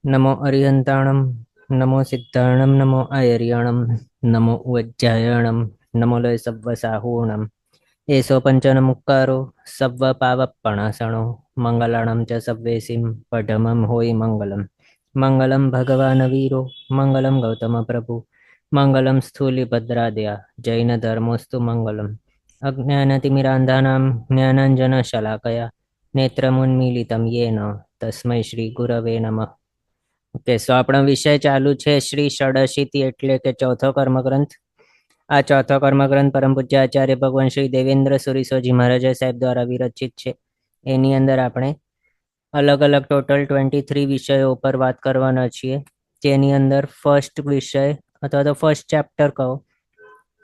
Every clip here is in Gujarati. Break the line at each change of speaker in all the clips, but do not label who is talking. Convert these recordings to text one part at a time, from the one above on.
નમો અરિહંતાણમ, નમો સિદ્ધાણમ, નમો આયર્યાણમ, નમો ઉજ્જાયણમ, નમો લય સવ્વ સાહૂણમ. એસો પંચન મુક્કારો સવ્વ પાવપણાસણો મંગલાણમ ચ સવ્વેસિમ પઢમમ હોય મંગલમ. મંગલમ ભગવાન વીરો મંગલમ ગૌતમ પ્રભુ મંગલમ સ્થૂલિભદ્રાદયા જૈન ધર્મોસ્તુ મંગલમ. અજ્ઞાનતિમિરાંધાનાં જ્ઞાનાંજન શલાકયા નેત્રમુન્મીલિતમ યેન તસ્મૈ શ્રી ગુરવે નમઃ. ઓકે, સો આપણો વિષય ચાલુ છે શ્રી ષડશીતિ એટલે કે ચોથો કર્મગ્રંથ. આ ચોથો કર્મગ્રંથ પરમ પૂજ્ય આચાર્ય ભગવાન શ્રી દેવેન્દ્ર સુરીસોજી મહારાજ સાહેબ દ્વારા વિરચિત છે. એની અંદર આપણે અલગ અલગ ટોટલ 23 વિષયો ઉપર વાત કરવાના છીએ. જેની અંદર ફર્સ્ટ વિષય અથવા તો ફર્સ્ટ ચેપ્ટર કહો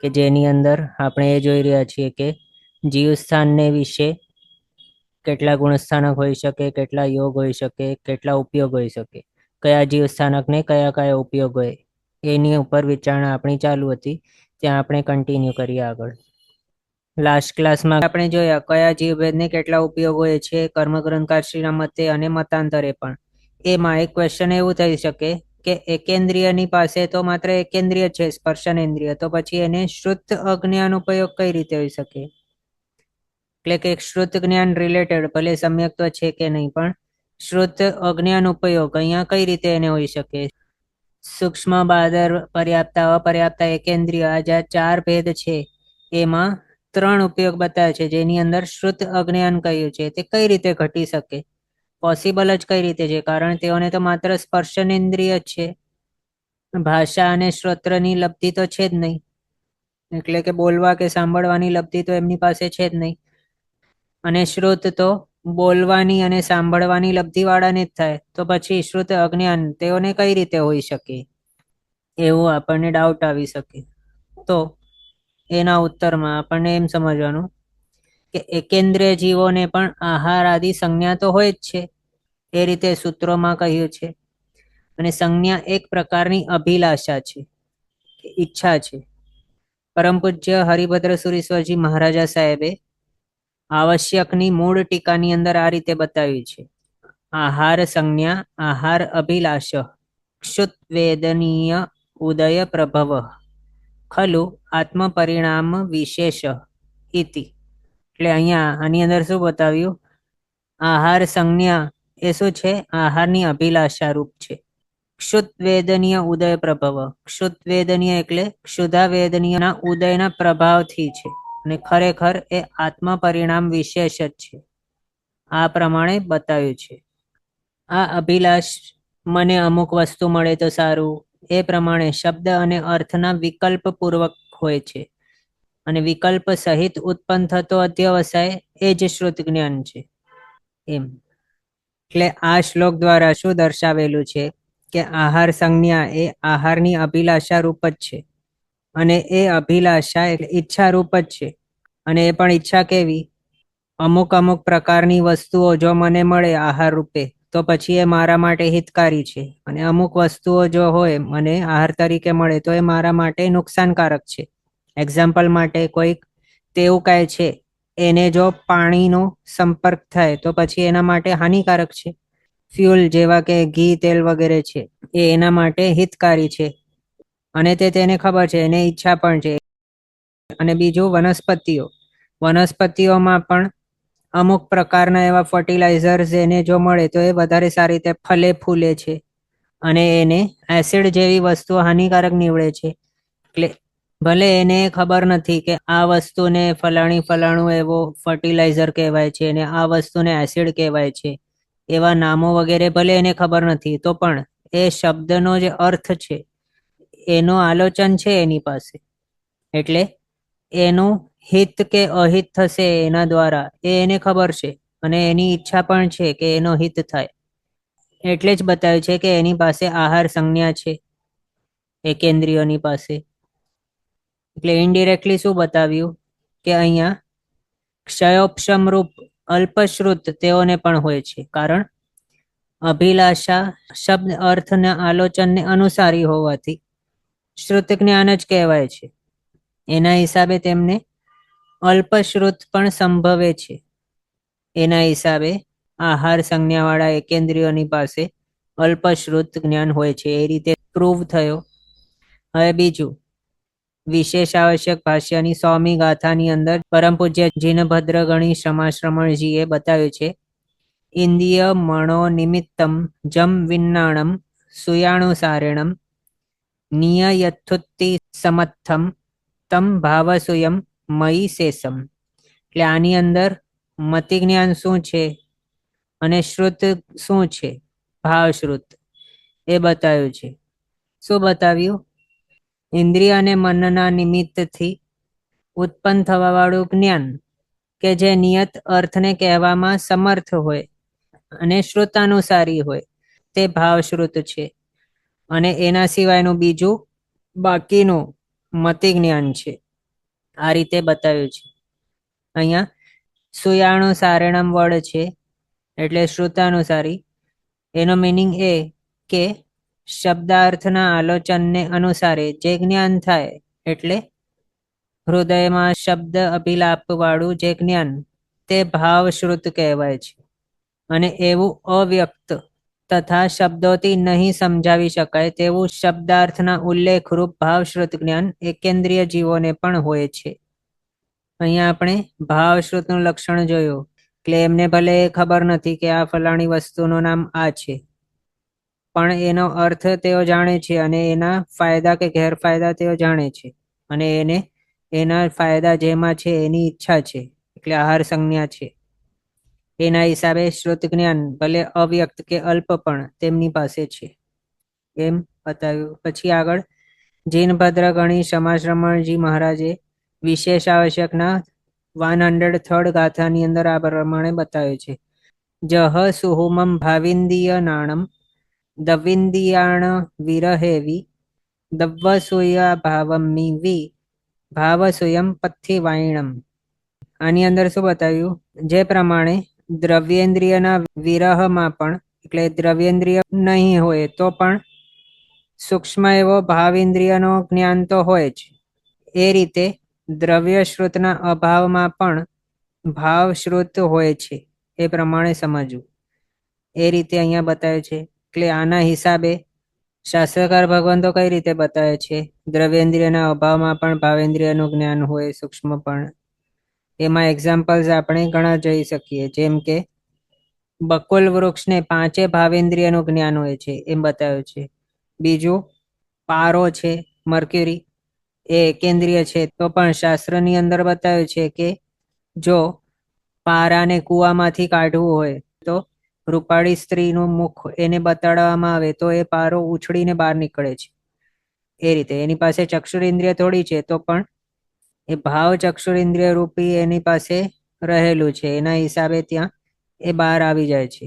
કે જેની અંદર આપણે એ જોઈ રહ્યા છીએ કે જીવસ્થાનને વિશે કેટલા ગુણસ્થાનક હોઈ શકે, કેટલા યોગ હોઈ શકે, કેટલા ઉપયોગ હોઈ શકે, કયા જીવસ્થાનકને કયા કયા ઉપયોગ હોય, એની ઉપર વિચારણા આપણી ચાલુ હતી. ત્યાં આપણે કન્ટિન્યુ કરીએ આગળ. લાસ્ટ ક્લાસમાં આપણે જોયા કયા જીવભેદને કેટલા ઉપયોગ હોય છે કર્મગ્રંથકારશ્રીના મતે અને મતાંતરે પણ. એમાં એક ક્વેશ્ચન એવું થઈ શકે કે એકેન્દ્રિયની પાસે તો માત્ર એકેન્દ્રિય છે, સ્પર્શનેન્દ્રિય, તો પછી એને શ્રુત અજ્ઞાન ઉપયોગ કઈ રીતે હોઈ શકે? એટલે કે શ્રુત જ્ઞાન રિલેટેડ ભલે સમ્યક્ત્વ છે કે નહીં, પણ શ્રુત અજ્ઞાન ઉપયોગ અહીંયા કઈ રીતે એને હોઈ શકે? સૂક્ષ્મ, બાદર, પર્યાપ્તા, અપર્યાપ્તા, એકેન્દ્રિય, આ જે 4 ભેદ છે એમાં 3 ઉપયોગ બતાવે છે, જેની અંદર શ્રુત અજ્ઞાન કહ્યું છે. તે કઈ રીતે ઘટી શકે? પોસિબલ જ કઈ રીતે છે? કારણ તેઓને તો માત્ર સ્પર્શનેન્દ્રિય જ છે, ભાષા અને શ્રોત્રની લબ્ધિ તો છે જ નહીં, એટલે કે બોલવા કે સાંભળવાની લબ્ધિ તો એમની પાસે છે જ નહીં. અને શ્રુત તો બોલવાની અને સાંભળવાની લબ્ધિ વાળાને જ થાય, તો પછી શ્રુત અજ્ઞાન તેઓને કઈ રીતે હોઈ શકે? એવું આપણને ડાઉટ આવી શકે. તો એના ઉત્તરમાં આપણને એમ સમજવાનું કે એકેન્દ્રિય જીવોને પણ આહાર આદિ સંજ્ઞા તો હોય જ છે, એ રીતે સૂત્રોમાં કહ્યું છે. અને સંજ્ઞા એક પ્રકારની અભિલાષા છે, ઈચ્છા છે. પરમ પૂજ્ય હરિભદ્ર સુરીશ્વરજી મહારાજા સાહેબે આવશ્યકની મૂળ ટીકાની અંદર આ રીતે બતાવ્યું છે. આહાર સંજ્ઞા આહાર અભિલાષ ક્ષુત વેદનીય ઉદય પ્રભવ ખલુ આત્મપરિણામ વિશેષ ઇતિ. એટલે અહીંયા આની અંદર શું બતાવ્યું? આહાર સંજ્ઞા એ શું છે? આહારની અભિલાષા રૂપ છે. ક્ષુત વેદનીય ઉદય પ્રભવ, ક્ષુત વેદનીય એટલે ક્ષુધા વેદનીયના ઉદયના પ્રભાવથી છે, અને ખરેખર એ આત્મ પરિણામ વિશેષ જ છે. આ પ્રમાણે બતાવ્યું છે. આ અભિલાષ મને અમુક વસ્તુ મળે તો સારું, એ પ્રમાણે શબ્દ અને અર્થના વિકલ્પ પૂર્વક હોય છે, અને વિકલ્પ સહિત ઉત્પન્ન થતો અધ્યવસાય એ જ શ્રુત જ્ઞાન છે. એમ એટલે આ શ્લોક દ્વારા શું દર્શાવેલું છે કે આહાર સંજ્ઞા એ આહારની અભિલાષા રૂપ જ છે, અને એ અભિલાષા એટલે ઈચ્છા રૂપ જ છે. અને એ પણ ઈચ્છા કેવી? અમુક અમુક પ્રકારની વસ્તુઓ જો મને મળે આહાર રૂપે તો પછી એ મારા માટે હિતકારી છે, અને અમુક વસ્તુઓ જો હોય મને આહાર તરીકે મળે તો એ મારા માટે નુકસાનકારક છે. એક્ઝામ્પલ માટે કોઈક તેવું કહે છે એને જો પાણીનો સંપર્ક થાય તો પછી એના માટે હાનિકારક છે. ફ્યુલ જેવા કે ઘી, તેલ વગેરે છે એ એના માટે હિતકારી છે, અને તેને ખબર છે, એને ઈચ્છા પણ છે. અને બીજું વનસ્પતિઓમાં પણ અમુક પ્રકારના એવા ફર્ટિલાઇઝર્સ એને જો મળે તો એ વધારે સારી રીતે ફલે ફૂલે છે, અને એને એસિડ જેવી વસ્તુઓ હાનિકારક નીવડે છે. એટલે ભલે એને ખબર નથી કે આ વસ્તુને ફલાણું એવો ફર્ટિલાઇઝર કહેવાય છે, અને આ વસ્તુને એસિડ કહેવાય છે, એવા નામો વગેરે ભલે એને ખબર નથી, તો પણ એ શબ્દનો જે અર્થ છે એનો આલોચન છે એની પાસે, એટલે એનું હિત કે અહિત થશે એના દ્વારા એ એને ખબર છે, અને એની ઈચ્છા પણ છે કે એનો હિત થાય. એટલે જ બતાવ્યું છે કે એની પાસે આહાર સંજ્ઞા છે એકેન્દ્રિયોની પાસે. એટલે ઇનડિરેક્ટલી શું બતાવ્યું કે અહીંયા ક્ષયોપશમ રૂપ અલ્પશ્રુત તેઓને પણ હોય છે, કારણ અભિલાષા શબ્દ અર્થના આલોચનને અનુસારી હોવાથી શ્રુત જ્ઞાન જ કહેવાય છે. એના હિસાબે તેમને અલ્પશ્રુત પણ સંભવે છે. એના હિસાબે આહાર સંજ્ઞાવાળા એકેન્દ્રિયોની પાસે અલ્પશ્રુત જ્ઞાન હોય છે, એ રીતે પ્રૂવ થયો. હવે બીજું, વિશેષ આવશ્યક ભાષ્યની 100મી ગાથાની અંદર પરમ પૂજ્ય જીનભદ્ર ગણી શ્રમાશ્રમણજીએ બતાવ્યું છે, ઇન્દ્રિય મણો નિમિત્તમ જમ વિન્નાણમ સુયાણુસારેણમ નિયયથુત્તિ સમત્થમ તમ ભાવસુયમ મયી શેષમ. એટલે આની અંદર મતિ જ્ઞાન શું છે અને શ્રુત શું છે, ભાવશ્રુત, એ બતાવ્યું છે. શું બતાવ્યું? ઇન્દ્રિય અને મનના નિમિત્તથી ઉત્પન્ન થવા વાળું જ્ઞાન કે જે નિયત અર્થને કહેવામાં સમર્થ હોય અને શ્રુતાનુસારી હોય, તે ભાવશ્રુત છે. અને એના સિવાયનું બીજું બાકીનું મતિ જ્ઞાન છે. આ રીતે બતાવ્યું છે. અહીંયા સુયાણુસારેણમ વડ છે એટલે શ્રુતાનુસારી. એનો મિનિંગ એ કે શબ્દાર્થના આલોચનને અનુસારે જે જ્ઞાન થાય, એટલે હૃદયમાં શબ્દ અભિલાપ વાળું જે જ્ઞાન, તે ભાવશ્રુત કહેવાય છે. અને એવું અવ્યક્ત તથા શબ્દોથી નહીં સમજાવી શકાય તેવું શબ્દાર્થના ઉલ્લેખરૂપ ભાવશ્રુત જ્ઞાન એકેન્દ્રિય જીવોને પણ હોય છે. અહીંયા આપણે ભાવશ્રુતનું લક્ષણ જોયું, એટલે એમને ભલે ખબર નથી કે આ ફલાણી વસ્તુનું નામ આ છે, પણ એનો અર્થ તેઓ જાણે છે અને એના ફાયદા કે ગેરફાયદા તેઓ જાણે છે, અને એને એના ફાયદા જેમાં છે એની ઈચ્છા છે, એટલે આહાર સંજ્ઞા છે. એના હિસાબે શ્રુત જ્ઞાન ભલે અવ્યક્ત કે અલ્પ પણ તેમની પાસે છે, એમ બતાવ્યું. પછી આગળ જીનભદ્ર ગણી સમાશ્રમણજી મહારાજે વિશેષ આવશ્યકના 103rd ગાથાની અંદર આ પ્રમાણે બતાવ્યું છે, જહ સુહુમમ ભાવિંદીય નાણમ દવિંદિયાણ વિરહેવી દવ્વસૂયા ભાવમ્મી વી ભાવસૂયમ પથ્થી વાયણમ. આની અંદર શું બતાવ્યું? જે પ્રમાણે દ્રવ્યેન્દ્રિયના વિરહમાં પણ, એટલે દ્રવ્યેન્દ્રિય નહીં હોય તો પણ સૂક્ષ્મ એવો ભાવેન્દ્રિયનો જ્ઞાન તો હોય જ, એ રીતે દ્રવ્ય શ્રુતના અભાવમાં પણ ભાવશ્રુત હોય છે, એ પ્રમાણે સમજવું. એ રીતે અહીંયા બતાવે છે. એટલે આના હિસાબે શાસ્ત્રકાર ભગવાન તો કઈ રીતે બતાવે છે, દ્રવ્યેન્દ્રિયના અભાવમાં પણ ભાવેન્દ્રિયનું જ્ઞાન હોય, સૂક્ષ્મ પણ. એમાં એક્ઝામ્પલ્સ આપણે ઘણા જોઈ શકીએ, જેમ કે બકુલ વૃક્ષને 5 ભાવેન્દ્રિયનું જ્ઞાન હોય છે, એમ બતાવ્યું છે. બીજું પારો છે, મર્ક્યુરી, એ એકેન્દ્રિય છે, તો પણ શાસ્ત્રની અંદર બતાવ્યું છે કે જો પારાને કૂવામાંથી કાઢવું હોય તો રૂપાળી સ્ત્રીનું મુખ એને બતાડવામાં આવે તો એ પારો ઉછળીને બહાર નીકળે છે. એ રીતે એની પાસે ચક્ષુરેન્દ્રિય થોડી છે, તો પણ એ ભાવ ચક્ષુરેન્દ્રિય રૂપી એની પાસે રહેલું છે, એના હિસાબે ત્યાં એ બહાર આવી જાય છે.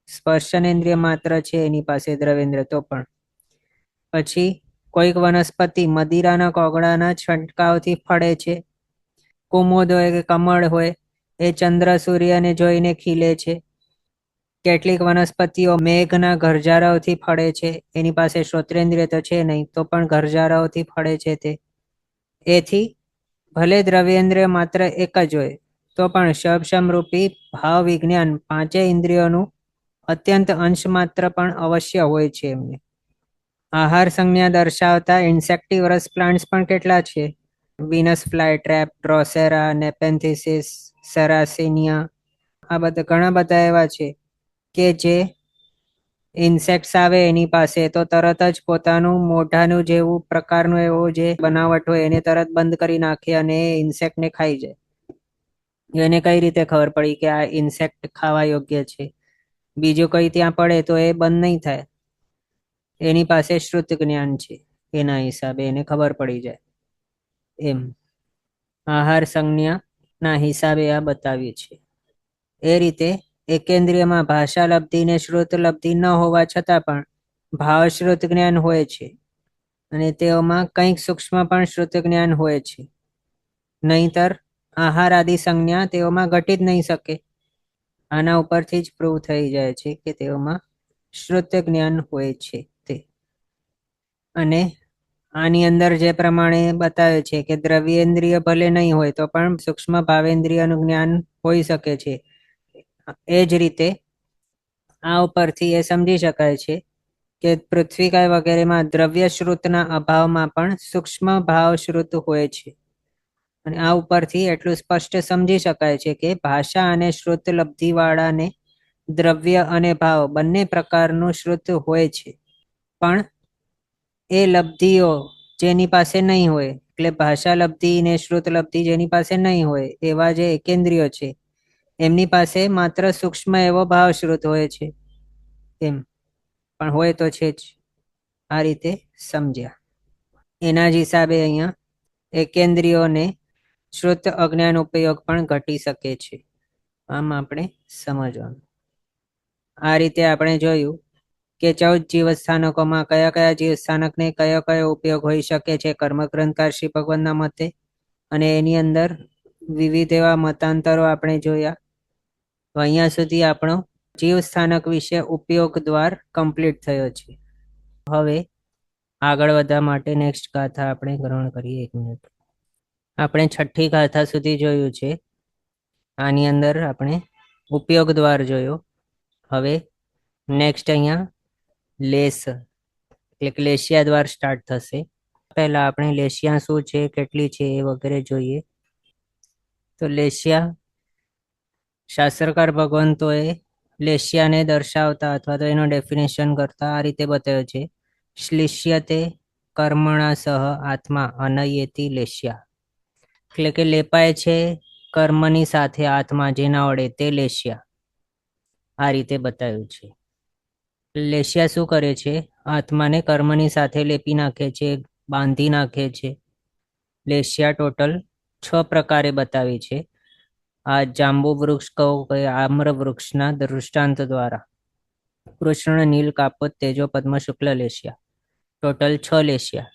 સ્પર્શનેન્દ્રિય માત્ર છે એની પાસે દ્રવેન્દ્ર, તો પણ. પછી કોઈક વનસ્પતિ મદિરાના કોગળાના છંટકાવથી ફળે છે. કુમુદ હોય કે કમળ હોય, એ ચંદ્ર સૂર્યને જોઈને ખીલે છે. કેટલીક વનસ્પતિઓ મેઘના ગરજારાઓથી ફળે છે, એની પાસે શ્રોત્રેન્દ્રિય તો છે નહીં, તો પણ ગરજારાઓથી ફળે છે. તે એથી ભલે દ્રવ્યેન્દ્રિય માત્ર એક જ હોય તો પણ શબશમ રૂપી ભાવ વિજ્ઞાન 5 ઇન્દ્રિયોનું અત્યંત અંશ માત્ર પણ અવશ્ય હોય છે એમને. આહાર સંજ્ઞા દર્શાવતા ઇન્સેક્ટિવરસ પ્લાન્ટ્સ પણ કેટલા છે, વિનસ ફ્લાય ટ્રેપ, ડ્રોસેરા, નેપેન્થિસિસ, સેરાસિનિયા, આ બધા ઘણા બધા એવા છે કે જે ઇન્સેક્ટ્સ આવે એની પાસે તો તરત જ પોતાનું મોઢાનું જેવું પ્રકારનું એવું જે બનાવટ હોય એને તરત બંધ કરી નાખે અને ઇન્સેક્ટને ખાઈ જાય. એને કઈ રીતે ખબર પડી કે આ ઇન્સેક્ટ ખાવા યોગ્ય છે? બીજું કઈ ત્યાં પડે તો એ બંધ નહીં થાય, એની પાસે શ્રુત જ્ઞાન છે, એના હિસાબે એને ખબર પડી જાય. એમ આહાર સંજ્ઞા ના હિસાબે આ બતાવ્યું છે. એ રીતે એકેન્દ્રિયમાં ભાષા લબ્ધિ ને શ્રુત લબ્ધિ ન હોવા છતાં પણ ભાવશ્રુત જ્ઞાન હોય છે, અને તેઓમાં કંઈક સૂક્ષ્મ પણ શ્રુત જ્ઞાન હોય છે. નહીતર આહાર આદિ સંજ્ઞા તેઓમાં ઘટી જ નહીં શકે. આના ઉપરથી જ પ્રૂવ થઈ જાય છે કે તેઓમાં શ્રુત જ્ઞાન હોય છે તે. અને આની અંદર જે પ્રમાણે બતાવે છે કે દ્રવ્યેન્દ્રિય ભલે નહીં હોય તો પણ સૂક્ષ્મ ભાવેન્દ્રિયનું જ્ઞાન હોઈ શકે છે. એ જ રીતે આ ઉપરથી એ સમજી શકાય છે કે પૃથ્વીકાય વગેરેમાં દ્રવ્ય શ્રુતના અભાવમાં પણ સૂક્ષ્મ ભાવ શ્રુત હોય છે. અને આ ઉપરથી એટલું સ્પષ્ટ સમજી શકાય છે કે ભાષા અને શ્રુત લબ્ધિવાળાને દ્રવ્ય અને ભાવ બંને પ્રકારનું શ્રુત હોય છે, પણ એ લબ્ધિઓ જેની પાસે નહીં હોય, એટલે ભાષા લબ્ધિ ને શ્રુત લબ્ધિ જેની પાસે નહીં હોય એવા જે એકેન્દ્રિયો છે એમની પાસે માત્ર સૂક્ષ્મ એવો ભાવ શ્રુત હોય છે એમ, પણ હોય તો છે જ. આ રીતે સમજ્યા. એના જ હિસાબે અહીંયા એકેન્દ્રિયોને શ્રુત અજ્ઞાન ઉપયોગ પણ ઘટી શકે છે. આમ આપણે સમજવાનું. આ રીતે આપણે જોયું કે 14 જીવ સ્થાનકોમાં કયા કયા જીવ સ્થાનકને કયો કયો ઉપયોગ હોઈ શકે છે કર્મગ્રંથકાર શ્રી ભગવાનના મતે, અને એની અંદર વિવિધ એવા મતાંતરો આપણે જોયા. તો અહીંયા સુધી આપણો જીવ સ્થાનક વિશે ઉપયોગ દ્વાર કમ્પ્લીટ થયો છે. હવે આગળ વધવા માટે નેક્સ્ટ ગાથા આપણે ગ્રહણ કરીએ. 1 મિનિટ. આપણે 6ઠ્ઠી ગાથા સુધી જોયું છે. આની અંદર આપણે ઉપયોગ દ્વાર જોયો. હવે નેક્સ્ટ અહીંયા લેસ એટલે લેશિયા દ્વાર સ્ટાર્ટ થશે. પહેલા આપણે લેશિયા શું છે, કેટલી છે એ વગેરે જોઈએ. તો લેશિયા શાસ્ત્રકાર ભગવંતોએ લેશિયાને દર્શાવતા અથવા તો એનો ડેફિનેશન કરતા આ રીતે બતાવ્યો છે. શ્લિષ્યતે કર્મણા સહ આત્મા અનયેતી લેશિયા, એટલે કે લેપાય છે કર્મની સાથે આત્મા જેના વડે તે લેશિયા. આ રીતે બતાવ્યું છે. લેશિયા શું કરે છે? આત્માને કર્મની સાથે લેપી નાખે છે, બાંધી નાખે છે. લેશિયા ટોટલ 6 પ્રકારે બતાવી છે. આ જાંબુ વૃક્ષ કહો કે આમ્ર વૃક્ષના દૃષ્ટાંત દ્વારા. કૃષ્ણ, નીલ, કાપોત, તેજો, પદ્મ, શુક્લ લેશિયા, ટોટલ 6 લેશિયા.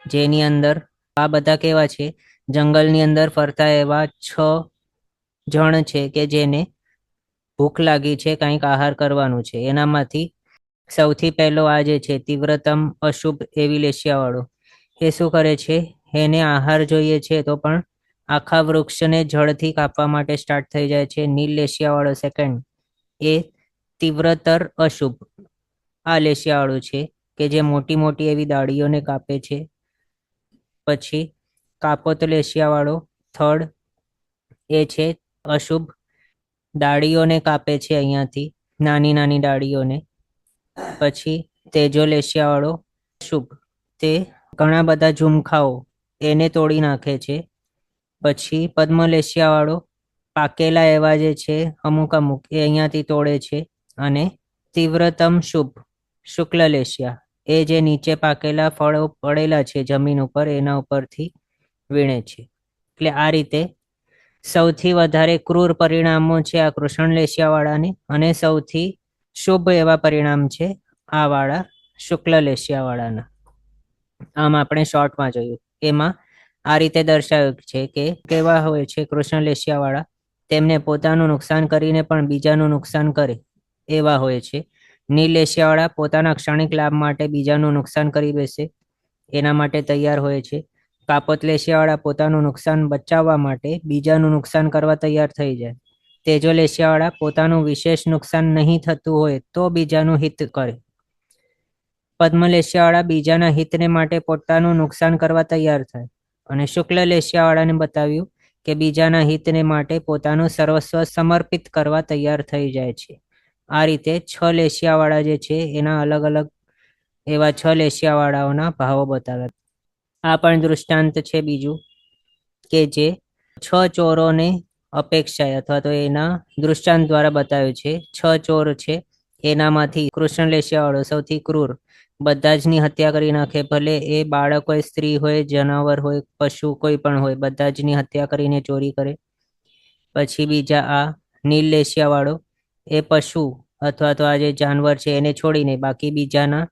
જેની અંદર આ બધા કેવા છે? જંગલની અંદર ફરતા એવા 6 જણ છે કે જેને ભૂખ લાગી છે, કંઈક આહાર કરવાનું છે. એનામાંથી સૌથી પહેલો આ જે છે તીવ્રતમ અશુભ એવી લેશિયાવાળો, એ શું કરે છે? એને આહાર જોઈએ છે તો પણ આખા વૃક્ષને જળથી કાપવા માટે સ્ટાર્ટ થઈ જાય છે. નીલ લેશિયાવાળો સેકન્ડ, એ તીવ્રતર અશુભ આ લેશિયાવાળું છે કે જે મોટી મોટી એવી ડાળીઓને કાપે છે. પછી કાપોત લેશિયાવાળો થર્ડ, એ છે અશુભ, ડાળીઓને કાપે છે અહીંયાથી, નાની નાની ડાળીઓને. પછી તેજો લેશિયાવાળો શુભ, તે ઘણા બધા ઝુમખાઓ એને તોડી નાખે છે. પછી પદ્મ લેશિયાવાળો પાકેલા એવા જે છે અમુક અમુક એ અહીંયાથી તોડે છે. અને તીવ્રતમ શુભ શુક્લ લેશિયા, એ જે નીચે પાકેલા ફળો પડેલા છે જમીન ઉપર એના ઉપરથી વીણે છે. એટલે આ રીતે સૌથી વધારે ક્રૂર પરિણામો છે આ કૃષ્ણ લેશિયાવાળાને, અને સૌથી શુભ એવા પરિણામ છે આ વાળા શુક્લ લેશિયાવાળાના. આમ આપણે શોર્ટમાં જોયું. એમાં આ રીતે દર્શાવ્યું છે કે કેવા હોય છે કૃષ્ણ લેશિયાવાળા? તેમને પોતાનું નુકસાન કરીને પણ બીજાનું નુકસાન કરે એવા હોય છે. નીલ લેશિયાવાળા પોતાના ક્ષણિક લાભ માટે બીજાનું નુકસાન કરી બેસે એના માટે તૈયાર હોય છે. કાપોત લેશિયાવાળા પોતાનું નુકસાન બચાવવા માટે બીજાનું નુકસાન કરવા તૈયાર થઈ જાય. તેજો લેશિયાવાળા પોતાનું વિશેષ નુકસાન નહીં થતું હોય તો બીજાનું હિત કરે. પદ્મ લેશિયાવાળા બીજાના હિતને માટે પોતાનું નુકસાન કરવા તૈયાર થાય. અને શુક્લ લેશિયાવાળાને બતાવ્યું કે બીજાના હિતને માટે પોતાનું સર્વસ્વ સમર્પિત કરવા તૈયાર થઈ જાય છે. આ રીતે 6 લેશિયાવાળા જે છે એના અલગ અલગ એવા 6 લેશિયાવાળાઓના ભાવો બતાવ્યા. આ પણ દૃષ્ટાંત છે બીજું કે જે 6 ચોરોને અપેક્ષાએ અથવા તો એના દૃષ્ટાંત દ્વારા બતાવ્યું છે. 6 ચોર છે, એનામાંથી કૃષ્ણ લેશિયાવાળો સૌથી ક્રૂર, બધા જ ની હત્યા કરી નાખે. ભલે એ બાળક હોય, સ્ત્રી હોય, જનાવર હોય, પશુ કોઈ પણ હોય, બધા જ ની હત્યા કરીને ચોરી કરે. પછી બીજા આ નીલ લેશિયાવાળો, એ પશુ અથવા તો આ જે જાનવર છે એને છોડીને બાકી બીજાના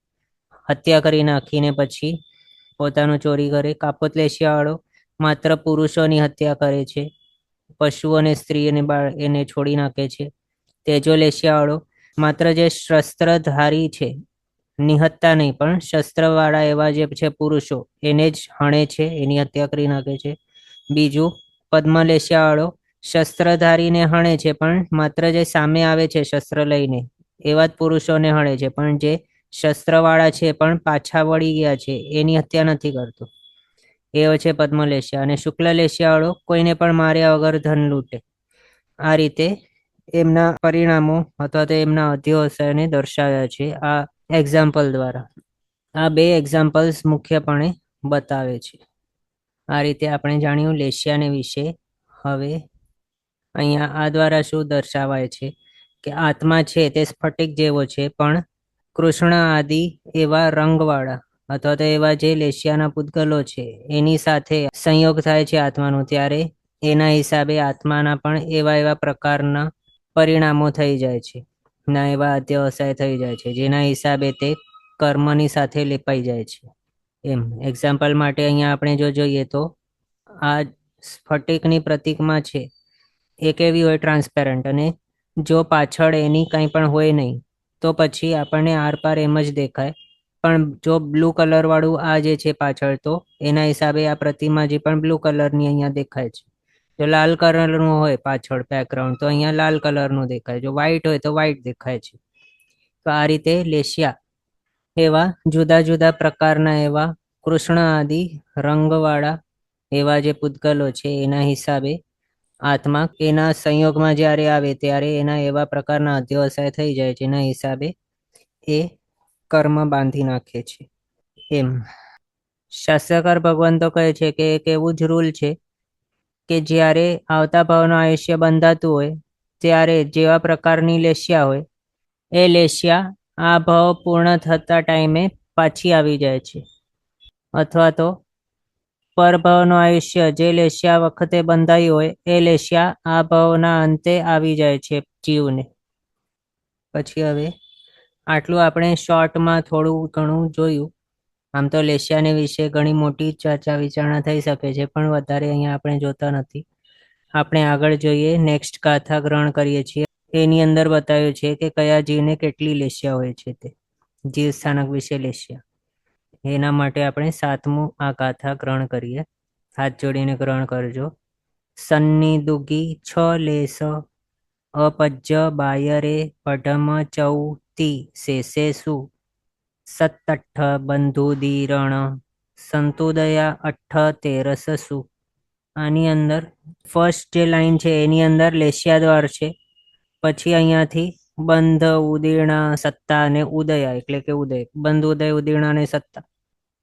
હત્યા કરી નાખીને પછી પોતાનું ચોરી કરે. કાપોત લેશિયાવાળો માત્ર પુરુષોની હત્યા કરે છે, પશુ અને સ્ત્રી અને બાળ એને છોડી નાખે છે. તેજો લેશિયાવાળો માત્ર જે શસ્ત્રધારી છે, નિહત્તા નહીં પણ શસ્ત્રવાળા એવા જે છે પુરુષો એને જ હણે છે, એની હત્યા કરી નાખે છે. બીજું પદ્મ લેશિયાવાળો શસ્ત્રધારીને હણે છે પણ માત્ર જે સામે આવે છે શસ્ત્ર લઈને એવા જ પુરુષોને હણે છે, પણ જે શસ્ત્રવાળા છે પણ પાછા વળી ગયા છે એની હત્યા નથી કરતો, એવો છે પદ્મલેશ્યા. અને શુક્લલેશ્યાવાળો કોઈને પણ માર્યા વગર ધન લૂંટે. આ રીતે એમના પરિણામો અથવા તો એમના અધ્યવસાયને દર્શાવ્યા છે આ એક્ઝામ્પલ દ્વારા. આ બે એક્ઝામ્પલ્સ મુખ્યપણે બતાવે છે. આ રીતે આપણે જાણ્યું લેશ્યાને વિશે. હવે અહીંયા આ દ્વારા શું દર્શાવાય છે કે આત્મા છે તે સ્ફટિક જેવો છે, પણ કૃષ્ણ આદિ એવા રંગવાળા અથવા તો એવા જે લેશ્યાના પૂતગલો છે એની સાથે સંયોગ થાય છે આત્માનો, ત્યારે એના હિસાબે આત્માના પણ એવા એવા પ્રકારના પરિણામો થઈ જાય છે, ના એવા અધ્યવસાય થઈ જાય છે, જેના હિસાબે તે કર્મની સાથે લેપાઈ જાય છે. એમ એક્ઝામ્પલ માટે અહીંયા આપણે જો જોઈએ તો આ સ્ફટિકની પ્રતીકમાં છે એ કેવી હોય, ટ્રાન્સપેરન્ટ, અને જો પાછળ એની કંઈ પણ હોય નહીં તો પછી આપણને આરપાર એમ જ દેખાય. પણ જો બ્લુ કલર વાળું આ જે છે પાછળ, તો એના હિસાબે આ પ્રતિમા જે પણ બ્લુ કલરની અહીંયા દેખાય છે. જો લાલ કલરનું હોય પાછળ બેકગ્રાઉન્ડ તો અહીંયા લાલ કલરનું દેખાય, જો વ્હાઈટ હોય તો વ્હાઈટ દેખાય છે. તો આ રીતે લેશ્યા એવા જુદા જુદા પ્રકારના એવા કૃષ્ણ આદિ રંગવાળા એવા જે પૂતગલો છે એના હિસાબે આત્મા એના સંયોગમાં જ્યારે આવે ત્યારે એના એવા પ્રકારના અધ્યવસાય થઈ જાય, જેના હિસાબે એ કર્મ બાંધી નાખે છે. એમ શાસ્ત્રકાર ભગવાન તો કહે છે કે એક એવું જ રૂલ છે કે જ્યારે આવતા ભાવનું આયુષ્ય બંધાતું હોય ત્યારે જેવા પ્રકારની લેશ્યા હોય એ લેશ્યા આ ભાવ પૂર્ણ થતા ટાઈમે પાછી આવી જાય છે, અથવા તો પરભાવનું આયુષ્ય જે લેશ્યા વખતે બંધાયું હોય એ લેશ્યા આ ભાવના અંતે આવી જાય છે જીવને. પછી હવે આટલું આપણે શોર્ટમાં થોડું ઘણું જોયું. આમ તો લેશ્યાને વિશે ઘણી મોટી ચર્ચા વિચારણા થઈ શકે છે, પણ વધારે અહીંયા આપણે જોતા નથી. આપણે આગળ જોઈએ, નેક્સ્ટ ગાથા ગ્રહણ કરીએ છીએ. એની અંદર બતાવ્યું છે કે કયા જીવને કેટલી લેશ્યા હોય છે, તે જીવ સ્થાનક વિશે લેશ્યા. એના માટે આપણે 7મું આ ગાથા ગ્રહણ કરીએ. હાથ જોડીને ગ્રહણ કરજો. સન્ની દુગી છ લેસ અપજ્ય બાયરે પઢમ ચૌતી શેષેસુ સત્તઠ બંધુદીરણ સંતુદયા અઠ્ઠ તેરસસુ. આની અંદર ફર્સ્ટ જે લાઈન છે એની અંદર લેશ્યા દ્વાર છે, પછી અહીંયાથી બંધ ઉદીર્ણા સત્તા અને ઉદયા એટલે કે ઉદય, બંધ ઉદય ઉદીર્ણા અને સત્તા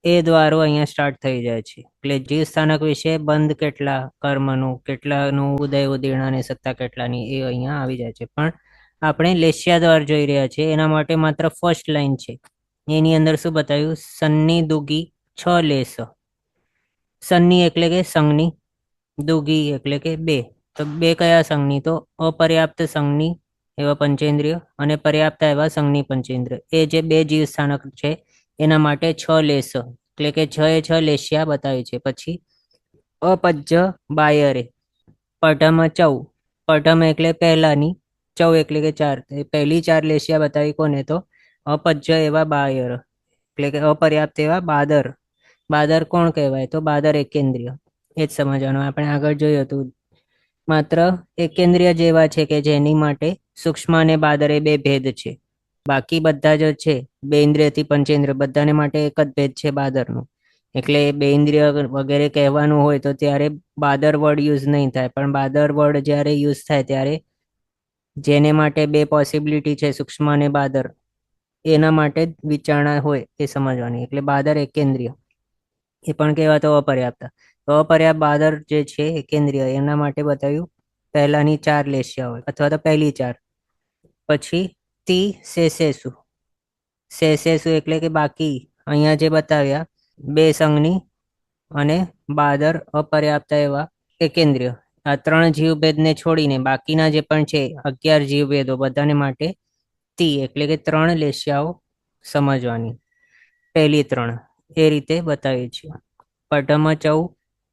એ દ્વારો અહીંયા સ્ટાર્ટ થઈ જાય છે. એટલે જીવ સ્થાનક વિશે બંધ કેટલા કર્મનું, કેટલાનું ઉદય ઉદીર્ણા અને સત્તા કેટલાની એ અહીંયા આવી જાય છે. પણ આપણે લેશ્યા દ્વાર જોઈ રહ્યા છીએ, એના માટે માત્ર ફર્સ્ટ લાઈન છે. એની અંદર શું બતાવ્યું? સન્ની દુગી છ લેસ. સન્ની એટલે કે સંજ્ઞી, દુગી એટલે કે બે. તો બે કયા સંજ્ઞી? તો અપર્યાપ્ત સંજ્ઞી એવા પંચેન્દ્રિય અને પર્યાપ્ત એવા સંજ્ઞી પંચેન્દ્રિય, એ જે બે જીવ સ્થાનક છે એના માટે છ લેસ એટલે કે છ લેશ્યા બતાવી છે. પછી અપજ્ય બાયરે પઢમ ચૌ. પઢમ એટલે પહેલાની, ચૌ એટલે કે ચાર. પહેલી ચાર લેશ્યા બતાવી કોને? તો અપજ્ય એવા બાયર એટલે કે અપર્યાપ્ત એવા બાદર. બાદર કોણ કહેવાય? તો બાદર એકેન્દ્રિય. એ જ સમજવાનું. આપણે આગળ જોયું હતું, માત્ર એકેન્દ્રિય જેવા છે કે જેની માટે સૂક્ષ્મ અને બાદર એ બે ભેદ છે. બાકી બધા જ છે બે ઇન્દ્રિયથી પંચેન્દ્રિય, બધાને માટે એક જ ભેદ છે બાદરનો. એટલે બે ઇન્દ્રિય વગેરે કહેવાનું હોય તો ત્યારે બાદર વર્ડ યુઝ નહીં થાય, પણ બાદર વર્ડ જ્યારે યુઝ થાય ત્યારે જેને માટે બે પોસિબિલિટી છે, સૂક્ષ્મ અને બાદર, એના માટે જ વિચારણા હોય એ સમજવાની. એટલે બાદર એકેન્દ્રિય એ પણ કહેવાતો અપર્યાપ્ત. તો અપર્યાપ્ત બાદર જે છે એકેન્દ્રિય, એના માટે બતાવ્યું પહેલાની ચાર લેશ્યા હોય અથવા તો પહેલી ચાર. પછી તી શેષેસુ. શેષેસુ એટલે કે બાકી, અહીંયા જે બતાવ્યા બે સંજ્ઞી અને બાદર અપર્યાપ્ત એવા એકેન્દ્રિય, આ ત્રણ જીવભેદને છોડીને બાકીના જે પણ છે 11 જીવભેદો, બધાને માટે તી એટલે કે ત્રણ લેશ્યાઓ સમજવાની. પહેલી ત્રણ એ રીતે બતાવી છે. પઢમ ચૌ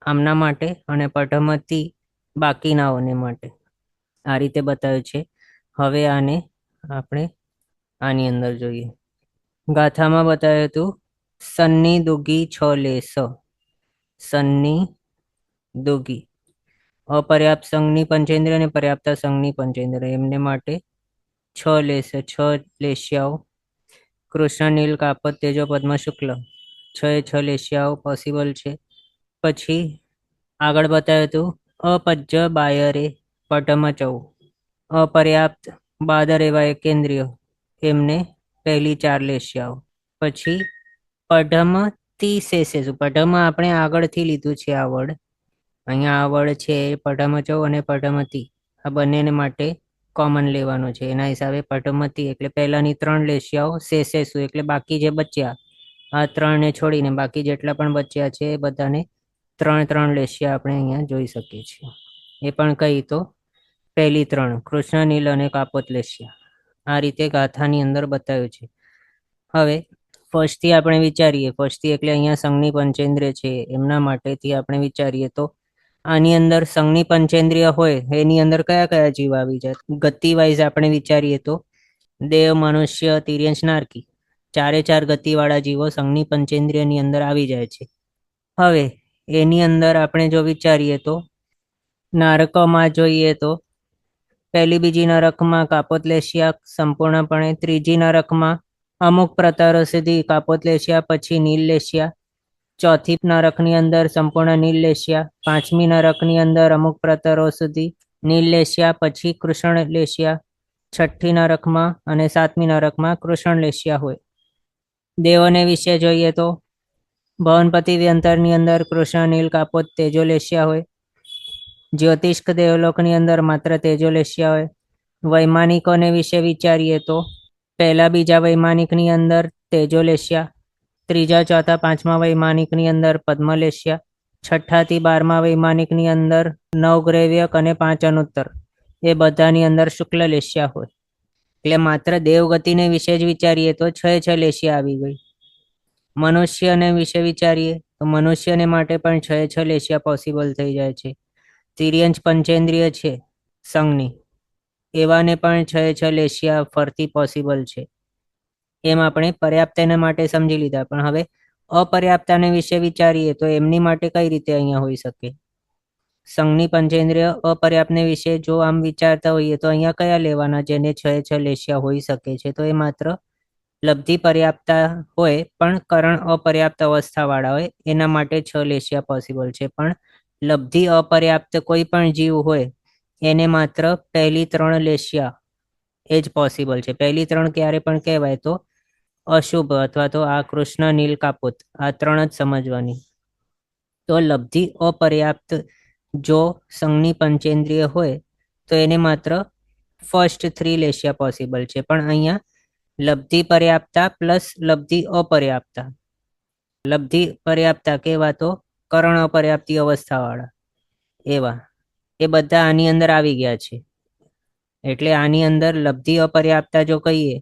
આમના માટે અને પઢમ તી બાકીનાઓને માટે. આ રીતે બતાવ્યું છે. હવે આને આપણે આની અંદર જોઈએ. ગાથામાં બતાવ્યું હતું સન્ની દુગી છ લેસ. સન્ની દુગી અપર્યાપ્ત સંજ્ઞી પંચેન્દ્રિય અને પર્યાપ્ત સંજ્ઞી પંચેન્દ્રિય, એમને માટે છ લેસ, છ લેશ્યાઓ. કૃષ્ણ નીલ કાપત તેજો પદ્મ શુક્લ 6 લેશિયાઓ પોસિબલ છે. પછી આગળ બતાવ્યું હતું અપજ્ય બાયરે પટમ ચૌ અપર્યાપ્ત બાદર એવા એકેન્દ્રિય એમને પહેલી 4 લેશિયાઓ. પછી પઢમ તી શેષેસુ પઢમ આપણે આગળથી લીધું છે આ વર્ડ. અહીંયા આ વર્ડ છે પઢમચૌ અને પઢમતી આ બંનેને માટે કોમન લેવાનો છે. એના હિસાબે પઢમતી એટલે પહેલાની 3 લેશિયાઓ શેષેસુ એટલે બાકી જે બચ્યા આ 3ને છોડીને બાકી જેટલા પણ બચ્યા છે એ બધાને 3 લેશિયા આપણે અહીંયા જોઈ શકીએ છીએ. એ પણ કઈ તો પહેલી 3 કૃષ્ણ નીલ અને કાપોત લેશિયા આ રીતે ગાથાની અંદર બતાવ્યું છે. હવે ફર્સ્ટથી આપણે વિચારીએ ફર્સ્ટથી એટલે અહીંયા સંઘની પંચેન્દ્રિય છે એમના માટેથી આપણે વિચારીએ તો આની અંદર સંઘની પંચેન્દ્રિય હોય એની અંદર કયા કયા જીવ આવી જાય. ગતિ વાઇઝ આપણે વિચારીએ તો દેવ, મનુષ્ય, તિર્યંશ, નારકી 4 ગતિવાળા જીવો સંઘની પંચેન્દ્રિયની અંદર આવી જાય છે. હવે એની અંદર આપણે જો વિચારીએ તો નારકોમાં જોઈએ તો પહેલી બીજી નરકમાં કાપોત લેશિયા સંપૂર્ણપણે, ત્રીજી નરકમાં અમુક પ્રતારો સુધી કાપોત લેશિયા પછી નીલ લેશિયા, ચોથી નરકની અંદર સંપૂર્ણ નીલ લેશિયા, પાંચમી નરકની અંદર અમુક પ્રતારો સુધી નીલ લેશિયા પછી કૃષ્ણ લેશિયા, છઠ્ઠી નરકમાં અને સાતમી નરકમાં કૃષ્ણ લેશિયા હોય. દેવોને વિશે જોઈએ તો ભવનપતિ વ્યંતરની અંદર કૃષ્ણ નીલ કાપોત તેજો લેશિયા હોય. જ્યોતિષ્ક દેવલોકની અંદર માત્ર તેજો લેશિયા હોય. વૈમાનિકોને વિશે વિચારીએ તો પહેલા બીજા વૈમાનિકની અંદર તેજો લેશિયા, ત્રીજા ચોથા પાંચમા વૈમાનિકની અંદર પદ્મ લેશિયા, છઠ્ઠાથી 12મા વૈમાનિકની અંદર 9 ગ્રેવ્યક અને 5 અનુત્તર એ બધાની અંદર શુક્લ લેશિયા હોય. એટલે માત્ર દેવગતિને વિશે જ વિચારીએ તો 6 લેશિયા આવી ગઈ. મનુષ્યને વિશે વિચારીએ તો મનુષ્યને માટે પણ 6 લેશિયા પોસિબલ થઈ જાય છે. તિર્યંશ પંચેન્દ્રિય છે સંઘની એવાને પણ 6 લેશિયા ફરતી પોસિબલ છે. એમ આપણે પર્યાપ્તને માટે સમજી લીધા. પણ હવે અપર્યાપ્તાને વિશે વિચારીએ તો એમની માટે કઈ રીતે અહીંયા હોઈ શકે. સંઘની પંચેન્દ્રિય અપર્યાપ્તને વિશે જો આમ વિચારતા હોઈએ તો અહીંયા કયા લેવાના જેને 6 લેશિયા હોઈ શકે છે. તો એ માત્ર લબ્ધિ પર્યાપ્તા હોય પણ કરણ અપર્યાપ્ત અવસ્થાવાળા હોય એના માટે 6 લેશિયા પોસિબલ છે. પણ લબ્ધિ અપર્યાપ્ત કોઈ પણ જીવ હોય એને માત્ર પહેલી 3 લેશિયા એ જ પોસિબલ છે. પહેલી 3 ક્યારે પણ કહેવાય તો અશુભ અથવા તો આ કૃષ્ણ નીલ કાપોત આ 3 જ સમજવાની. તો લબ્ધિ અપર્યાપ્ત જો સંઘની પંચેન્દ્રિય હોય તો એને માત્ર ફર્સ્ટ 3 લેશિયા પોસિબલ છે. પણ અહીંયા લબ્ધિ પર્યાપ્તા પ્લસ લબ્ધિ અપર્યાપ્તા. લબ્ધિ પર્યાપ્તા કેવા તો કરણ અપર્યાપ્તિ અવસ્થાવાળા એવા એ બધા આની અંદર આવી ગયા છે. એટલે આની અંદર લબ્ધિ અપર્યાપ્તા જો કહીએ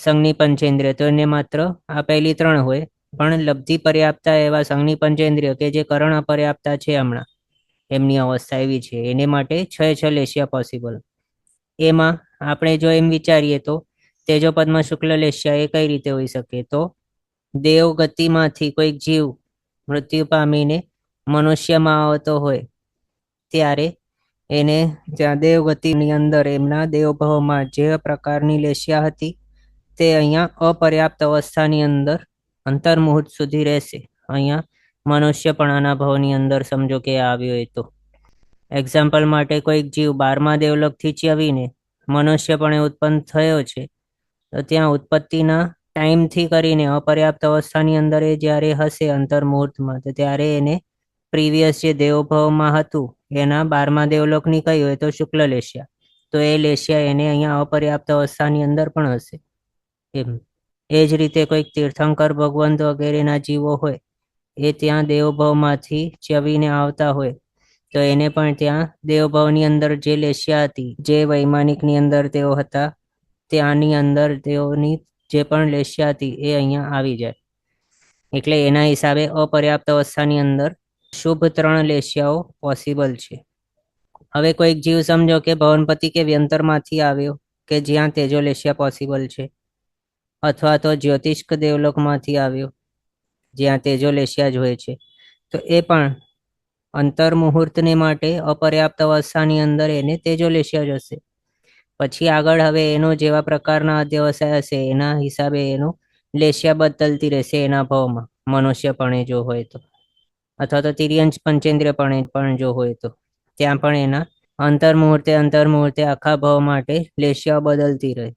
સંઘની પંચેન્દ્રિય તો એને માત્ર આ પહેલી 3 હોય. પણ લબ્ધિ પર્યાપ્તા એવા સંઘની પંચેન્દ્રિય કે જે કરણ અપર્યાપ્તા છે હમણાં એમની અવસ્થા એવી છે એને માટે 6 લેશિયા પોસિબલ. એમાં આપણે જો એમ વિચારીએ તો તેજો પદ્મ શુક્લ લેશિયા એ કઈ રીતે હોઈ શકે. તો દેવ ગતિમાંથી કોઈક જીવ મૃત્યુ પામીને મનુષ્યમાં આવતો હોય ત્યારે એને જ્યાં દેવગતિની અંદર એમના દેવભાવમાં જે પ્રકારની લેશિયા હતી તે અહીંયા અપર્યાપ્ત અવસ્થાની અંદર અંતર્મુહૂર્ત સુધી રહેશે. અહીંયા મનુષ્યપણાના ભાવની અંદર સમજો કે આવ્યો એ તો એક્ઝામ્પલ માટે કોઈક જીવ 12મા દેવલોકથી ચ્યવીને મનુષ્યપણે ઉત્પન્ન થયો છે તો ત્યાં ઉત્પત્તિના ટાઈમથી કરીને અપર્યાપ્ત અવસ્થાની અંદર એ જ્યારે હશે અંતર્મુહૂર્તમાં તો ત્યારે એને પ્રીવિયસ જે દેવભાવમાં હતું એના 12મા દેવલોકની કઈ હોય તો શુક્લ લેશિયા. તો એ લેશિયા એને અહીંયા અપર્યાપ્ત અવસ્થાની અંદર પણ હશે. એમ એ જ રીતે કોઈક તીર્થંકર ભગવંત વગેરેના જીવો હોય એ ત્યાં દેવભાવમાંથી ચ્યવીને આવતા હોય તો એને પણ ત્યાં દેવભાવની અંદર જે લેશિયા હતી જે વૈમાનિકની અંદર તેઓ હતા ત્યાંની અંદર તેઓની જે પણ લેશિયા હતી એ અહીંયા આવી જાય. એટલે એના હિસાબે અપર્યાપ્ત અવસ્થાની અંદર શુભ 3 લેશિયાઓ પોસિબલ છે. હવે કોઈક જીવ સમજો કે ભવનપતિ કે વ્યંતરમાંથી આવ્યો કે જ્યાં તેજો લેશિયા પોસિબલ છે, અથવા તો જ્યોતિષ્ક દેવલોકમાંથી આવ્યો જ્યાં તેજો લેશિયા જ હોય છે, તો એ પણ અંતર્મુહૂર્તને માટે અપર્યાપ્ત અવસ્થાની અંદર એને તેજો લેશિયા જ હશે. પછી આગળ હવે એનો જેવા પ્રકારના અધ્યવસાય હશે એના હિસાબે એનો લેશિયા બદલતી રહેશે એના ભાવમાં, મનુષ્યપણે જો હોય તો, અથવા તો તિર્યંશ પંચેન્દ્રિયપણે પણ જો હોય તો ત્યાં પણ એના અંતર મુહૂર્તે આખા ભાવ માટે લેશિયા બદલતી રહે.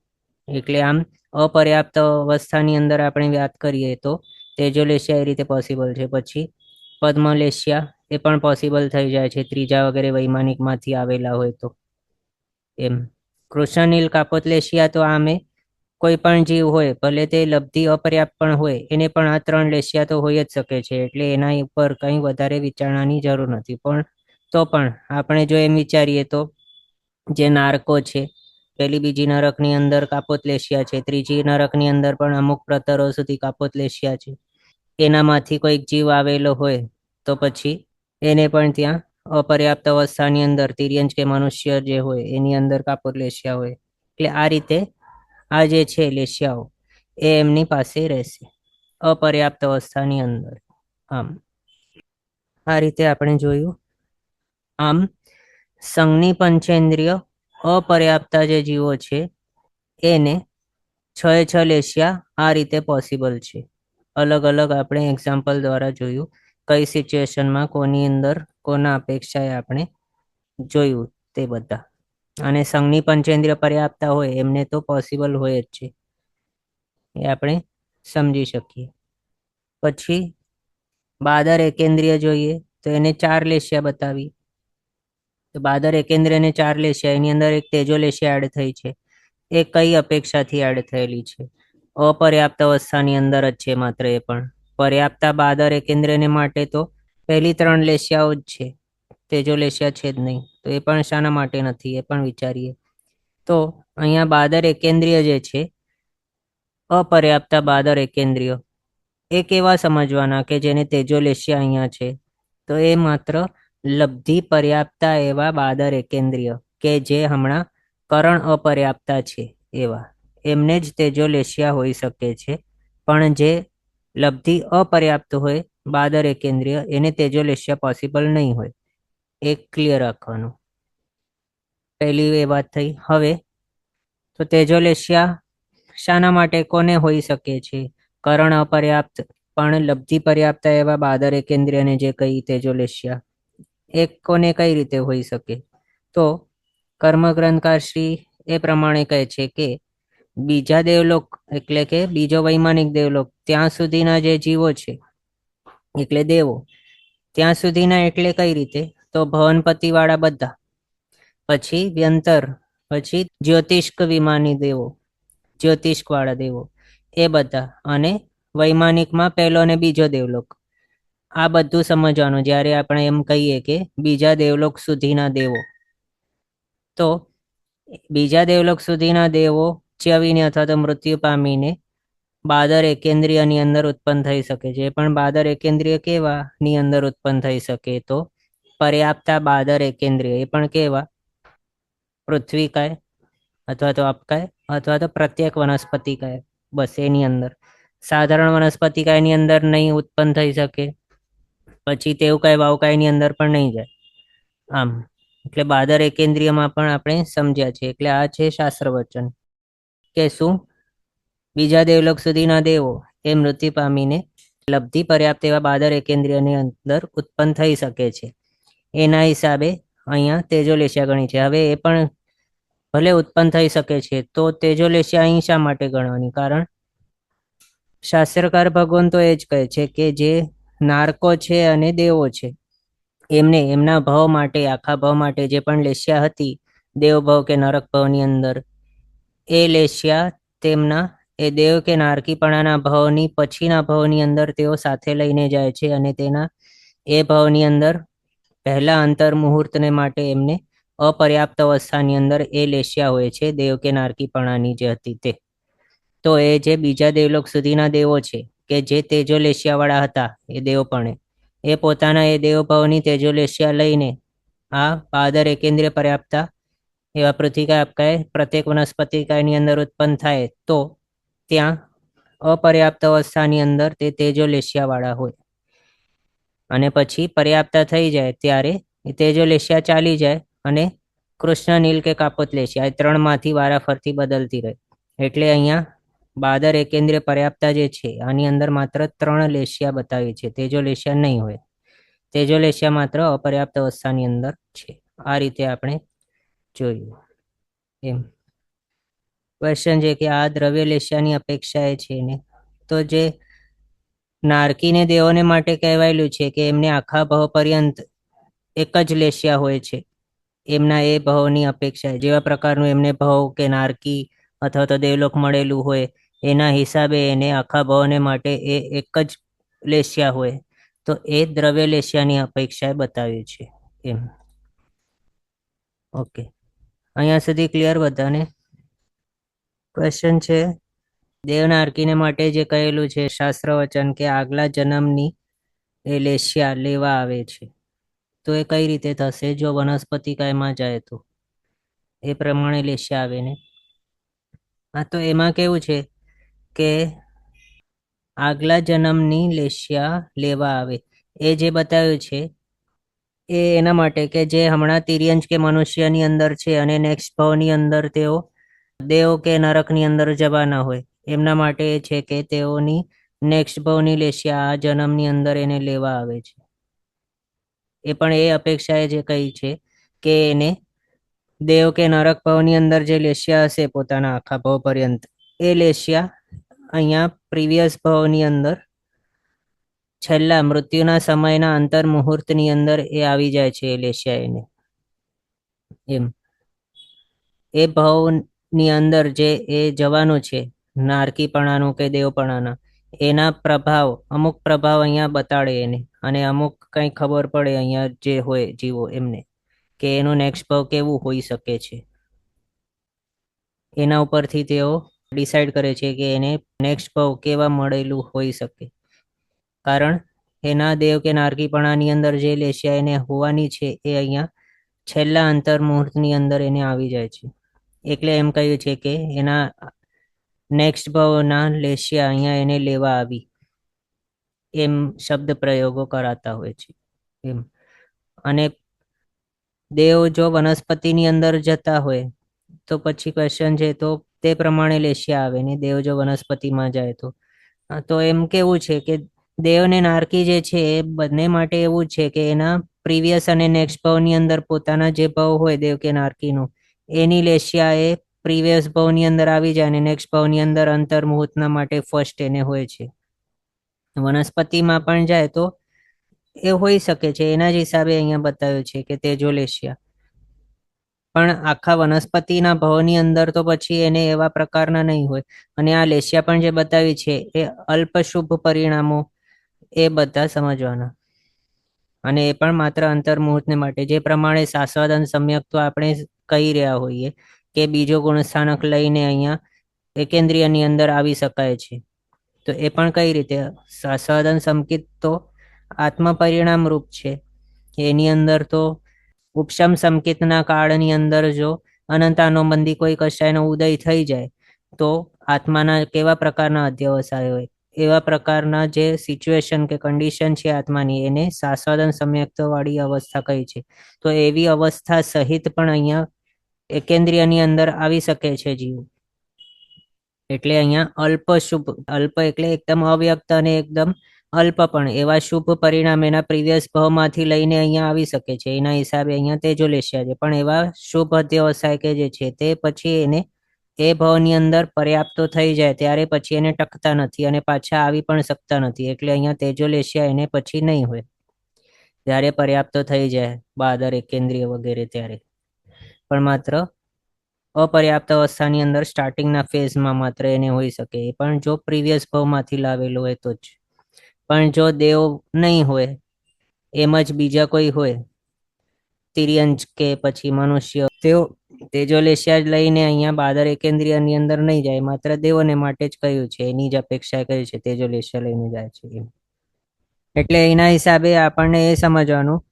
એટલે આમ અપર્યાપ્ત અવસ્થાની અંદર આપણે વાત કરીએ તો તેજોલેશિયા એ રીતે પોસિબલ છે. પછી પદ્મલેશિયા એ પણ પોસિબલ થઈ જાય છે ત્રીજા વગેરે વૈમાનિકમાંથી આવેલા હોય તો. એમ કૃષ્ણનીલ કાપોતલેશિયા તો આમે કોઈ પણ જીવ હોય, ભલે તે લબ્ધિ અપર્યાપ્ત પણ હોય, એને પણ આ 3 લેશિયા તો હોય જ શકે છે. એટલે એના ઉપર કંઈ વધારે વિચારણાની જરૂર નથી. પણ તો પણ આપણે જો એમ વિચારીએ તો જે નારકો છે, પેલી બીજી નરકની અંદર કાપોતલેશિયા છે, ત્રીજી નરકની અંદર પણ અમુક પ્રતરો સુધી કાપોતલેશિયા છે. એનામાંથી કોઈક જીવ આવેલો હોય તો પછી એને પણ ત્યાં અપર્યાપ્ત અવસ્થાની અંદર તિર્યંશ કે મનુષ્ય જે હોય એની અંદર કાપોતલેશિયા હોય. એટલે આ રીતે આ જે છે લેશિયાઓ એ એમની પાસે રહેશે અપર્યાપ્ત અવસ્થાની અંદર. આમ આ રીતે આપણે જોયું. આમ સંઘની પંચેન્દ્રિય અપર્યાપ્તા જે જીવો છે એને 6 લેશિયા આ રીતે પોસિબલ છે. અલગ અલગ આપણે એક્ઝામ્પલ દ્વારા જોયું કઈ સિચ્યુએશનમાં કોની અંદર કોના અપેક્ષાએ આપણે જોયું તે બધા. અને સંઘની પંચેન્દ્રિય પર્યાપ્તા હોય એમને તો પોસિબલ હોય જ છે, એ આપણે સમજી શકીએ. પછી બાદર એકેન્દ્રિય જોઈએ તો એને 4 લેશિયા બતાવી. તો બાદર એકેન્દ્રિયને 4 લેશિયા, એની અંદર એક તેજોલેશિયા એડ થઈ છે. એ કઈ અપેક્ષાથી એડ થયેલી છે? અપર્યાપ્ત અવસ્થાની અંદર જ છે માત્ર. એ પણ પર્યાપ્તા બાદર એકેન્દ્રિયને માટે તો પહેલી 3 લેશિયાઓ જ છે, તેજોલેશિયા છે જ નહીં. તો એ પણ શાના માટે નથી એ પણ વિચારીએ. તો અહીંયા બાદર એકેન્દ્રિય જે છે, અપર્યાપ્તા બાદર એકેન્દ્રિય, એ કેવા સમજવાના કે જેને તેજોલેશિયા અહીંયા છે? તો એ માત્ર લબ્ધિ પર્યાપ્તા એવા બાદર એકેન્દ્રિય કે જે હમણાં કરણ અપર્યાપ્તા છે એવા, એમને જ તેજોલેશિયા હોઈ શકે છે. પણ જે લબ્ધિ અપર્યાપ્ત હોય બાદર એકેન્દ્રિય એને તેજોલેશિયા પોસિબલ નહીં હોય. એક ક્લિયર રાખવાનું. પહેલી એ વાત થઈ. હવે તો તેજોલેશિયા શાના માટે કોને હોઈ શકે છે? કરણ અપર્યાપ્ત પણ લબ્ધિ પર્યાપ્ત એવા બાદર એકેન્દ્રિયને જે કઈ તેજોલેશિયા, એક કોને કઈ રીતે હોઈ શકે? તો કર્મગ્રંથકાર શ્રી એ પ્રમાણે કહે છે કે બીજા દેવલોક એટલે કે બીજો વૈમાનિક દેવલોક ત્યાં સુધીના જે જીવો છે એટલે દેવો, ત્યાં સુધીના એટલે કઈ રીતે? તો ભવનપતિ વાળા બધા, પછી વ્યંતર, પછી જ્યોતિષ્ક વિમાની દેવો, જ્યોતિષ્ક વાળા દેવો એ બધા, અને વૈમાનિકમાં પહેલો અને બીજો દેવલોક. આ બધું સમજવાનું જ્યારે આપણે એમ કહીએ કે બીજા દેવલોક સુધીના દેવો. તો બીજા દેવલોક સુધીના દેવો ચ્યવીને અથવા તો મૃત્યુ પામીને બાદર એકેન્દ્રિયની અંદર ઉત્પન્ન થઈ શકે છે. પણ બાદર એકેન્દ્રિય કેવાની અંદર ઉત્પન્ન થઈ શકે? તો પર્યાપ્તા બાદર એકેન્દ્રિય. એ પણ કેવા? પૃથ્વીકાય અથવા તો અપકાય અથવા તો પ્રત્યેક વનસ્પતિકાય, બસ એની અંદર. સાધારણ વનસ્પતિકાયની અંદર નહીં ઉત્પન્ન થઈ શકે, પછી તેવકાય વાવકાયની અંદર પણ નહીં જાય. આમ એટલે બાદર એકેન્દ્રિયમાં પણ આપણે સમજ્યા છે. એટલે આ છે શાસ્ત્ર વચન કે શું બીજા દેવલોક સુધીના દેવો એ મૃત્યુ પામીને લબ્ધિ પર્યાપ્ત એવા બાદર એકેન્દ્રિયની અંદર ઉત્પન્ન થઈ શકે છે. એના હિસાબે અહીંયા તેજોલેશિયા ગણી છે. હવે એ પણ ભલે ઉત્પન્ન થઈ શકે છે, તો તેજોલેશિયા અહીં શા માટે ગણવાની? કારણ શાસ્ત્રકાર ભગવાન તો એ જ કહે છે કે જે નારકો છે અને દેવો છે એમને એમના ભાવ માટે, આખા ભાવ માટે જે પણ લેશિયા હતી દેવભાવ કે નરક ભાવની અંદર, એ લેશિયા તેમના એ દેવ કે નારકીપણાના ભાવની પછીના ભાવની અંદર તેઓ સાથે લઈને જાય છે. અને તેના એ ભાવની અંદર પહેલા અંતર મુહૂર્તને માટે એમને અપર્યાપ્ત અવસ્થાની અંદર એ લેશિયા હોય છે દેવ કે નારકીપણાની જે હતી તે. તો એ જે બીજા દેવલોક સુધીના દેવો છે કે જે તેજોલેશિયા વાળા હતા એ દેવપણે, એ પોતાના એ દેવભાવની તેજોલેશિયા લઈને આ બાદર એકેન્દ્રિય પર્યાપ્તા એવા પૃથ્વીકાય અપકાય પ્રત્યેક વનસ્પતિકાયની અંદર ઉત્પન્ન થાય તો ત્યાં અપર્યાપ્ત અવસ્થાની અંદર તે તેજોલેશિયા વાળા હોય. અને પછી પર્યાપ્તા થઈ જાય ત્યારે એ તેજોલેશિયા ચાલી જાય અને કૃષ્ણ નીલ કે કાપોતલેશિયા, એ 3માંથી વારાફરતી બદલતી રહે. એટલે અહીંયા બાદર એકેન્દ્રિય પર્યાપ્તા જે છે આની અંદર માત્ર 3 લેશિયા બતાવી છે, તેજો લેશિયા નહીં હોય. તેજો લેશિયા માત્ર અપર્યાપ્ત અવસ્થાની અંદર છે. આ રીતે આપણે જોયું. એમ ક્વેશ્ચન છે કે આ દ્રવ્ય લેશિયાની અપેક્ષા એ છે ને તો જે નારકીને દેવોને માટે કહેવાયેલું છે કે એમને આખા ભવ પર્યંત એક જ લેશિયા હોય છે. એમના એ ભવની અપેક્ષા જેવા પ્રકારનું એમને ભવ કે નારકી અથવા તો દેવલોક મળેલું હોય એના હિસાબે એને આખા ભવને માટે એ એક જ લેશિયા હોય, તો એ દ્રવ્ય લેશિયાની અપેક્ષાએ બતાવ્યું છે. એમ ઓકે, અહીંયા સુધી ક્લિયર બધાને? ક્વેશ્ચન છે દેવનારકીને માટે જે કહેલું છે શાસ્ત્ર વચન કે આગલા જન્મની એ લેશિયા લેવા આવે છે, તો એ કઈ રીતે થશે? જો વનસ્પતિ કાયમાં જાય તો એ પ્રમાણે લેશિયા આવે ને. હા, તો એમાં કેવું છે કે આગલા જન્મની લેશિયા લેવા આવે એ જે બતાવ્યું છે એ એના માટે કે જે હમણાં તિર્યંશ કે મનુષ્યની અંદર છે અને નેક્સ્ટ ભાવની અંદર તેઓ દેવ કે નરકની અંદર જવાના હોય, એમના માટે એ છે કે તેઓની નેક્સ્ટ ભાવની લેશિયા આ જન્મની અંદર એને લેવા આવે છે. એ પણ એ અપેક્ષાએ જે કહી છે કે એને દેવ કે નરક ભાવની અંદર જે લેશિયા હશે પોતાના આખા ભાવ પર્યંત, એ લેશિયા અહીંયા પ્રીવિયસ ભાવની અંદર છેલ્લા મૃત્યુના સમયના અંતર મુહૂર્તની અંદર એ આવી જાય છે એ લેશિયા એને. એમ એ ભાવની અંદર જે એ જવાનું છે નારકીપણાનું કે દેવપણાના, એના પ્રભાવ અમુક પ્રભાવ અહીંયા બતાડે એને, અને અમુક કંઈ ખબર પડે અહીંયા જે હોય જીવો એમને કે એનું નેક્સ્ટ ભાવ કેવું હોઈ શકે છે. એના ઉપરથી તેઓ ડિસાઈડ કરે છે કે એને નેક્સ્ટ ભાવ કેવા મળેલું હોઈ શકે. કારણ એના દેવ કે નારકીપણાની અંદર જે લેશિયા એને હોવાની છે એ અહીંયા છેલ્લા અંતર મુહૂર્તની અંદર એને આવી જાય છે. એટલે એમ કહ્યું છે કે એના નેક્સ્ટ ભાવના લેશિયા અહીંયા એને લેવા આવી, એમ શબ્દ પ્રયોગો કરાતા હોય છે. એમ અને દેવ જો વનસ્પતિની અંદર જતા હોય તો પછી ક્વેશ્ચન છે તો તે પ્રમાણે લેશિયા આવે ને. દેવ જો વનસ્પતિમાં જાય તો એમ કેવું છે કે દેવ ને નારકી જે છે એ બંને માટે એવું છે કે એના પ્રીવિયસ અને નેક્સ્ટ ભાવની અંદર પોતાના જે ભાવ હોય દેવ કે નારકીનું, એની લેશિયા એ પ્રીવિયસ ભાવની અંદર આવી જાય અને નેક્સ્ટ ભાવની અંદર અંતર મુહૂર્તના માટે ફર્સ્ટ એને હોય છે. વનસ્પતિમાં પણ જાય તો એ હોઈ શકે છે, એના જ હિસાબે અહીંયા બતાવ્યું છે કે તેજો લેશિયા. પણ આખા વનસ્પતિના ભાવની અંદર તો પછી એને એવા પ્રકારના નહીં હોય. અને આ લેશિયા પણ જે બતાવી છે એ અલ્પ શુભ પરિણામો એ બધા સમજવાના, અને એ પણ માત્ર અંતર મુહૂર્તને માટે. જે પ્રમાણે શાસ્વદન સમ્યક તો આપણે કહી રહ્યા હોઈએ કે બીજો ગુણસ્થાનક લઈને અહીંયા એકેન્દ્રિયની અંદર આવી શકાય છે, તો એ પણ કઈ રીતે? શાસ્વદન સંકિત તો આત્મ પરિણામ રૂપ છે, એની અંદર તો ઉપશમ સંકિતના કાળની અંદર જો અનંતાનુબંધી કોઈ કશાયનો ઉદય થઈ જાય તો આત્માના કેવા પ્રકારના અધ્યવસાય હોય, એવા પ્રકારના જે સિચ્યુએશન કે કન્ડિશન છે આત્માની, એને શાસ્વદન સમ્યક્ત વાળી અવસ્થા કહી છે. તો એવી અવસ્થા સહિત પણ અહીંયા એકેન્દ્રિયની અંદર આવી શકે છે જીવ. એટલે અહીંયા અલ્પ શુભ, અલ્પ એટલે એકદમ અવ્યક્ત અને એકદમ અલ્પ પણ એવા શુભ પરિણામ એના પ્રીવિયસ ભાવમાંથી લઈને અહીંયા આવી શકે છે. એના હિસાબે અહીંયા તેજો લેશિયા છે. પણ એવા શુભ અધ્યવસાય કે જે છે તે પછી એને એ ભાવની અંદર પર્યાપ્તો થઈ જાય ત્યારે પછી એને ટકતા નથી અને પાછા આવી પણ શકતા નથી. એટલે અહીંયા તેજો લેશિયા એને પછી નહીં હોય ત્યારે પર્યાપ્તો થઈ જાય બાદર એકેન્દ્રિય વગેરે ત્યારે. પણ માત્ર અપર્યાપ્ત અવસ્થાની અંદર સ્ટાર્ટિંગના ફેઝમાં માત્ર એને હોઈ શકે, એ પણ જો પ્રીવિયસ ભાવમાંથી લાવેલો હોય તો જ. પણ જો દેવ નહીં હોય, એમ જ બીજા કોઈ હોય તિર્યંશ કે પછી મનુષ્ય, તેઓ તેજો લેશિયા જ લઈને અહીંયા બાદર એકેન્દ્રિયની અંદર નહીં જાય, માત્ર દેવોને માટે જ કહ્યું છે, એની જ અપેક્ષા કરી છે તેજો લેશિયા લઈને જાય છે. એટલે એના હિસાબે આપણને એ સમજવાનું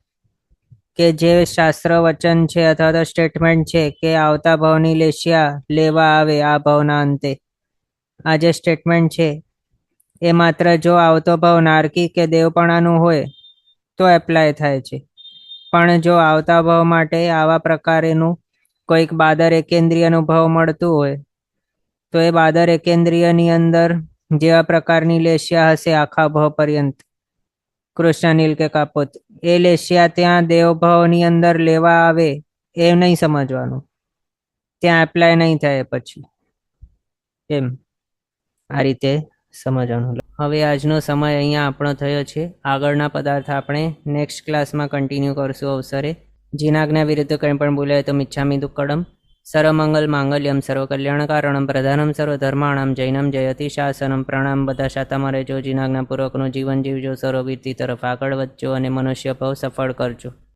કે જે શાસ્ત્ર વચન છે અથવા તો સ્ટેટમેન્ટ છે કે આવતા ભાવની લેશિયા લેવા આવે આ ભાવના અંતે, આ જે સ્ટેટમેન્ટ છે એ માત્ર જો આવતો ભાવ નારકી કે દેવપણાનું હોય તો એપ્લાય થાય છે. પણ જો આવતા ભાવ માટે આવા પ્રકારેનું કોઈક બાદર એકેન્દ્રિયનું ભાવ મળતું હોય તો એ બાદર એકેન્દ્રિયની અંદર જેવા પ્રકારની લેશિયા હશે આખા ભવ પર્યંત કૃષ્ણ નીલ કે કાપોત, એ લેશિયા ત્યાં દેવભાવની અંદર લેવા આવે એ નહીં સમજવાનું, ત્યાં એપ્લાય નહીં થાય પછી એમ, આ રીતે સમજવાનું. હવે આજનો સમય અહીંયા આપણો થયો છે. આગળના પદાર્થ આપણે નેક્સ્ટ ક્લાસમાં કન્ટિન્યુ કરશું અવસરે. જીનાજ્ઞા વિરુદ્ધ કંઈ પણ બોલાય તો મિચ્છામિ દુક્કડમ. સર્વમંગલ માંગલ્યમ સર્વકલ્યાણકારણમ પ્રધાનમ સર્વધર્માણામ જૈનમ જયતિ શાસનમ. પ્રણામ. બધા શાતામાં રહેજો, જીનાજ્ઞાપૂર્વકનું જીવન જીવજો, સર્વવીરતી તરફ આગળ વધજો અને મનુષ્ય ભાવ સફળ કરજો.